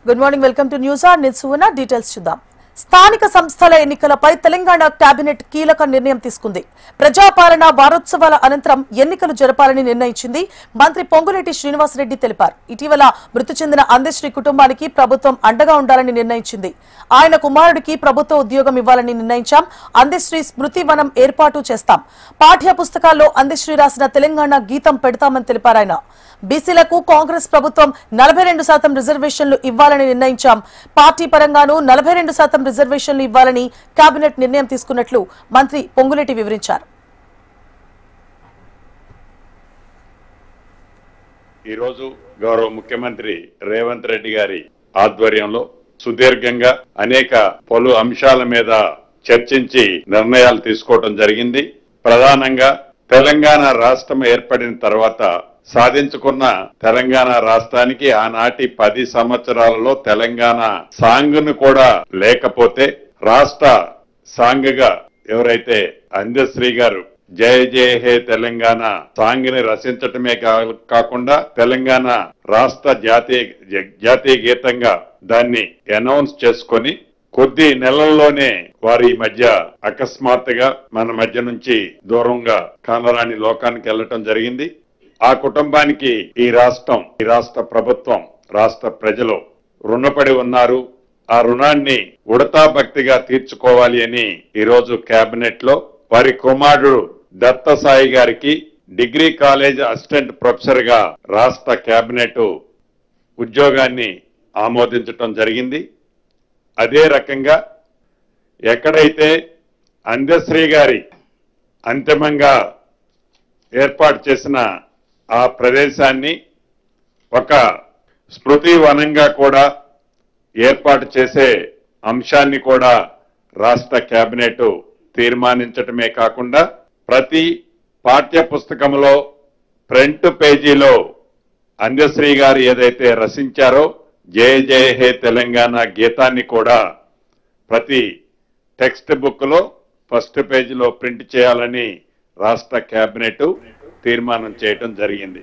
Good morning, welcome to news R. నేను Suvarna. Details చూద్దాం. స్థానిక సంస్థల ఎన్నికలపై తెలంగాణ కేబినెట్ కీలక నిర్ణయం తీసుకుంది. ప్రజాపాలన వారోత్సవాల అనంతరం ఎన్నికలు జరపాలని నిర్ణయించింది. మంత్రి పొంగులేటి శ్రీనివాసరెడ్డి తెలిపారు. ఇటీవల మృతి చెందిన అందశ్రీ కుటుంబానికి ప్రభుత్వం అండగా ఉండాలని నిర్ణయించింది. ఆయన కుమారుడికి ప్రభుత్వ ఉద్యోగం ఇవ్వాలని నిర్ణయించాం. అందశ్రీ స్మృతి వనం ఏర్పాటు చేస్తాం. పాఠ్య పుస్తకాల్లో అందశ్రీ రాసిన తెలంగాణ గీతం పెడతామని తెలిపారు ఆయన. బీసీలకు కాంగ్రెస్ ప్రభుత్వం 42% రిజర్వేషన్లు ఇవ్వాలని నిర్ణయించాం. పార్టీ పరంగానూ 42% రిజర్వేషన్లు ఇవ్వాలని కేబినెట్ నిర్ణయం తీసుకున్నట్లు మంత్రి పొంగులేటి వివరించారు. ఈ రోజు గౌరవ ముఖ్యమంత్రి రేవంత్ రెడ్డి గారి ఆధ్వర్యంలో సుదీర్ఘంగా అనేక పలు అంశాల మీద చర్చించి నిర్ణయాలు తీసుకోవడం జరిగింది. ప్రధానంగా తెలంగాణ రాష్ట్రం ఏర్పడిన తర్వాత సాధించుకున్న తెలంగాణ రాష్ట్రానికి ఆనాటి 10 సంవత్సరాలలో తెలంగాణ సాంగ్ను కూడా లేకపోతే రాష్ట్ర సాంగ్గా ఎవరైతే అందశ్రీ గారు జయ జయ హే తెలంగాణ సాంగ్ ని రచించటమే కాకుండా తెలంగాణ రాష్ట్ర జాతీయ గీతంగా దాన్ని అనౌన్స్ చేసుకొని కొద్ది నెలల్లోనే వారి మధ్య అకస్మాత్తుగా మన మధ్య నుంచి దూరంగా కానరాని లోకానికి వెళ్లటం జరిగింది. ఆ కుటుంబానికి ఈ రాష్ట్ర ప్రభుత్వం, రాష్ట్ర ప్రజలు రుణపడి ఉన్నారు. ఆ రుణాన్ని ఉడతా భక్తిగా తీర్చుకోవాలి అని ఈరోజు కేబినెట్ లో వారి కుమారుడు దత్తసాయి గారికి డిగ్రీ కాలేజ్ అసిస్టెంట్ ప్రొఫెసర్ గా రాష్ట్ర కేబినెట్ ఉద్యోగాన్ని ఆమోదించటం జరిగింది. అదే రకంగా ఎక్కడైతే అందశ్రీ గారి అంతిమంగా ఏర్పాటు చేసిన ఆ ప్రదేశాన్ని ఒక స్మృతి వనంగా కూడా ఏర్పాటు చేసే అంశాన్ని కూడా రాష్ట్ర కేబినెట్ తీర్మానించటమే కాకుండా ప్రతి పాఠ్య పుస్తకంలో ఫ్రంట్ పేజీలో అందశ్రీ గారు ఏదైతే రచించారో జయ జయ హే తెలంగాణ గీతాన్ని కూడా ప్రతి టెక్స్ట్ బుక్ లో ఫస్ట్ పేజీలో ప్రింట్ చేయాలని రాష్ట్ర కేబినెట్ తీర్మానం చేయటం జరిగింది.